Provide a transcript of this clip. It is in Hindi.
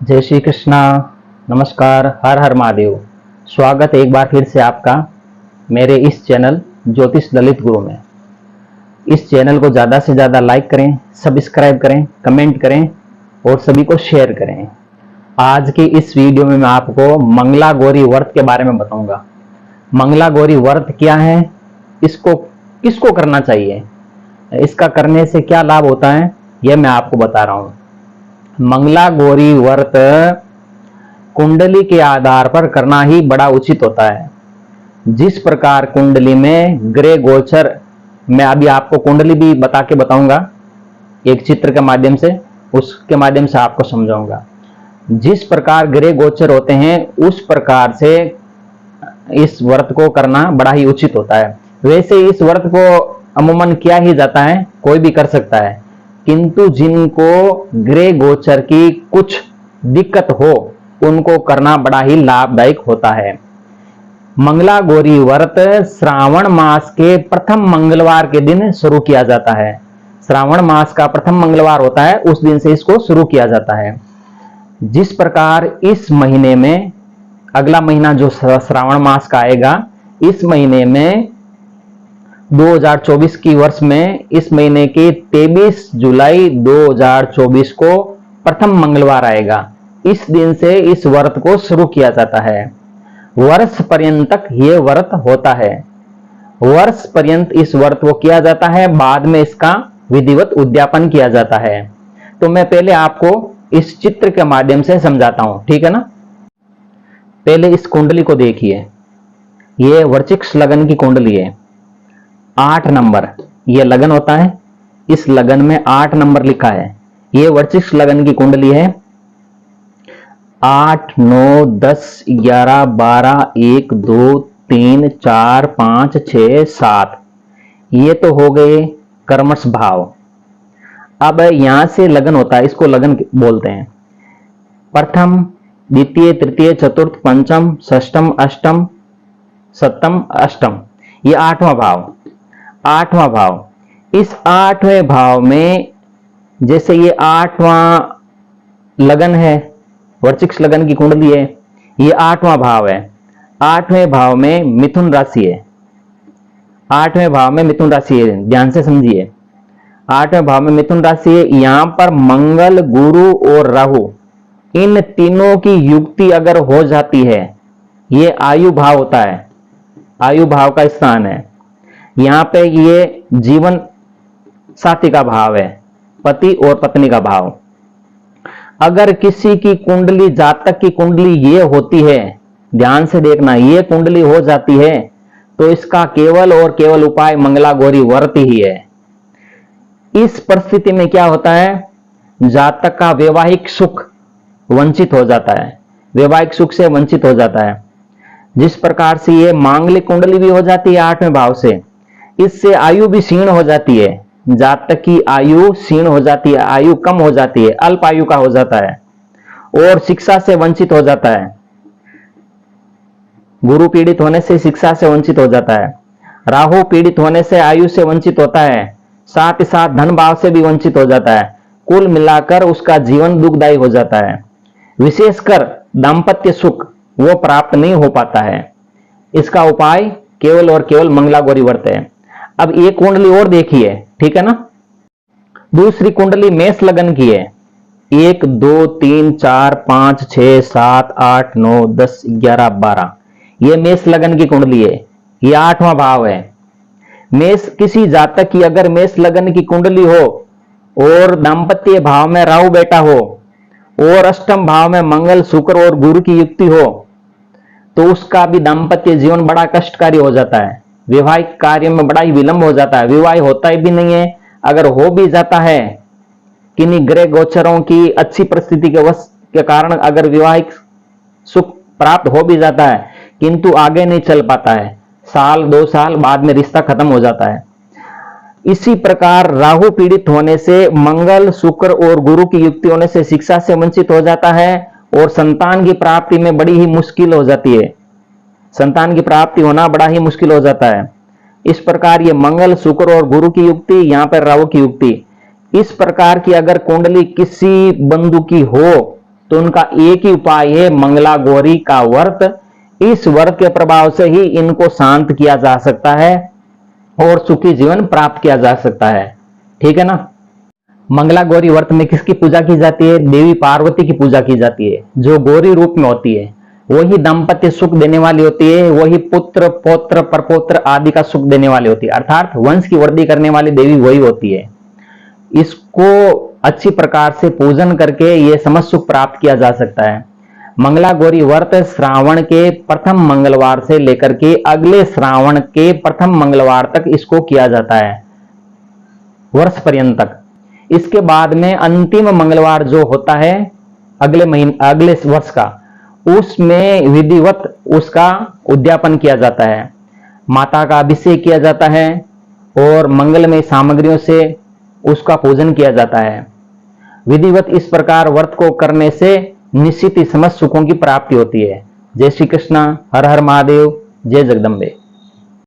जय श्री कृष्णा। नमस्कार। हर हर महादेव। स्वागत है एक बार फिर से आपका मेरे इस चैनल ज्योतिष ललित गुरु में। इस चैनल को ज़्यादा से ज़्यादा लाइक करें, सब्सक्राइब करें, कमेंट करें और सभी को शेयर करें। आज की इस वीडियो में मैं आपको मंगला गौरी व्रत के बारे में बताऊंगा। मंगला गौरी व्रत क्या है, इसको किसको करना चाहिए, इसका करने से क्या लाभ होता है, यह मैं आपको बता रहा हूं। मंगला गौरी व्रत कुंडली के आधार पर करना ही बड़ा उचित होता है। जिस प्रकार कुंडली में ग्रह गोचर, मैं अभी आपको कुंडली भी बता के बताऊंगा एक चित्र के माध्यम से, उसके माध्यम से आपको समझाऊंगा। जिस प्रकार ग्रह गोचर होते हैं उस प्रकार से इस व्रत को करना बड़ा ही उचित होता है। वैसे इस व्रत को अमूमन किया ही जाता है, कोई भी कर सकता है, किंतु जिनको ग्रह गोचर की कुछ दिक्कत हो उनको करना बड़ा ही लाभदायक होता है। मंगला गौरी व्रत श्रावण मास के प्रथम मंगलवार के दिन शुरू किया जाता है। श्रावण मास का प्रथम मंगलवार होता है, उस दिन से इसको शुरू किया जाता है। जिस प्रकार इस महीने में, अगला महीना जो श्रावण मास का आएगा, इस महीने में 2024 की वर्ष में इस महीने की 23 जुलाई 2024 को प्रथम मंगलवार आएगा। इस दिन से इस व्रत को शुरू किया जाता है। वर्ष पर्यंत तक यह व्रत होता है। वर्ष पर्यंत इस व्रत को किया जाता है, बाद में इसका विधिवत उद्यापन किया जाता है। तो मैं पहले आपको इस चित्र के माध्यम से समझाता हूं, ठीक है ना। पहले इस कुंडली को देखिए, यह वृश्चिक लगन की कुंडली है। 8 नंबर यह लगन होता है, इस लगन में 8 नंबर लिखा है। यह वृश्चिक लगन की कुंडली है। 8, 9, 10, 11, 12, 1, 2, 3, 4, 5, 6, 7 ये तो हो गए कर्मश भाव। अब यहां से लगन होता है, इसको लगन बोलते हैं। प्रथम, द्वितीय, तृतीय, चतुर्थ, पंचम, षष्टम, अष्टम, सप्तम, अष्टम, ये 8वां भाव। 8वां भाव, इस 8वें भाव में जैसे ये 8वां लगन है, वृश्चिक लगन की कुंडली है, ये 8वां भाव है। 8वें भाव में मिथुन राशि है। 8वें भाव में मिथुन राशि है, ध्यान से समझिए। 8वें भाव में मिथुन राशि है। यहां पर मंगल, गुरु और राहु, इन तीनों की युक्ति अगर हो जाती है, ये आयु भाव होता है, आयु भाव का स्थान है। यहां पे ये जीवन साथी का भाव है, पति और पत्नी का भाव। अगर किसी की कुंडली, जातक की कुंडली ये होती है, ध्यान से देखना, ये कुंडली हो जाती है, तो इसका केवल और केवल उपाय मंगला गौरी व्रत ही है। इस परिस्थिति में क्या होता है, जातक का वैवाहिक सुख वंचित हो जाता है, वैवाहिक सुख से वंचित हो जाता है। जिस प्रकार से ये मांगलिक कुंडली भी हो जाती है 8वें भाव से, इससे आयु भी क्षीण हो जाती है। जातक की आयु क्षीण हो जाती है, आयु कम हो जाती है, अल्प आयु का हो जाता है और शिक्षा से वंचित हो जाता है। गुरु पीड़ित होने से शिक्षा से वंचित हो जाता है। राहु पीड़ित होने से आयु से वंचित होता है, साथ ही साथ धन भाव से भी वंचित हो जाता है। कुल मिलाकर उसका जीवन दुखदायी हो जाता है। विशेषकर दाम्पत्य सुख वो प्राप्त नहीं हो पाता है। इसका उपाय केवल और केवल मंगला गौरी व्रत है। अब एक कुंडली और देखिए, ठीक है ना। दूसरी कुंडली मेष लगन की है। 1, 2, 3, 4, 5, 6, 7, 8, 9, 10, 11, 12 ये मेष लगन की कुंडली है। ये 8वां भाव है। मेष, किसी जातक की अगर मेष लगन की कुंडली हो और दाम्पत्य भाव में राहु बैठा हो और अष्टम भाव में मंगल, शुक्र और गुरु की युक्ति हो, तो उसका भी दाम्पत्य जीवन बड़ा कष्टकारी हो जाता है। वैवाहिक कार्य में बड़ा ही विलंब हो जाता है, विवाह होता ही भी नहीं है। अगर हो भी जाता है, किन्हीं ग्रह गोचरों की अच्छी परिस्थिति के कारण अगर विवाहिक सुख प्राप्त हो भी जाता है, किंतु आगे नहीं चल पाता है। साल 2 साल बाद में रिश्ता खत्म हो जाता है। इसी प्रकार राहु पीड़ित होने से, मंगल, शुक्र और गुरु की युक्ति होने से शिक्षा से वंचित हो जाता है और संतान की प्राप्ति में बड़ी ही मुश्किल हो जाती है। संतान की प्राप्ति होना बड़ा ही मुश्किल हो जाता है। इस प्रकार ये मंगल, शुक्र और गुरु की युक्ति, यहां पर राहु की युक्ति, इस प्रकार की अगर कुंडली किसी बंधु की हो तो उनका एक ही उपाय है मंगला गौरी का व्रत। इस व्रत के प्रभाव से ही इनको शांत किया जा सकता है और सुखी जीवन प्राप्त किया जा सकता है। ठीक है ना। मंगला गौरी व्रत में किसकी पूजा की जाती है? देवी पार्वती की पूजा की जाती है, जो गौरी रूप में होती है। वही दाम्पत्य सुख देने वाली होती है, वही पुत्र पौत्र परपौत्र आदि का सुख देने वाली होती है, अर्थात वंश की वृद्धि करने वाली देवी वही होती है। इसको अच्छी प्रकार से पूजन करके ये समस्त सुख प्राप्त किया जा सकता है। मंगला गौरी व्रत श्रावण के प्रथम मंगलवार से लेकर के अगले श्रावण के प्रथम मंगलवार तक इसको किया जाता है, वर्ष पर्यंत तक। इसके बाद में अंतिम मंगलवार जो होता है अगले महीने अगले वर्ष का, उसमें विधिवत उसका उद्यापन किया जाता है, माता का अभिषेक किया जाता है और मंगलमय सामग्रियों से उसका पूजन किया जाता है। विधिवत इस प्रकार व्रत को करने से निश्चित ही समस्त सुखों की प्राप्ति होती है। जय श्री कृष्ण, हर हर महादेव, जय जगदम्बे।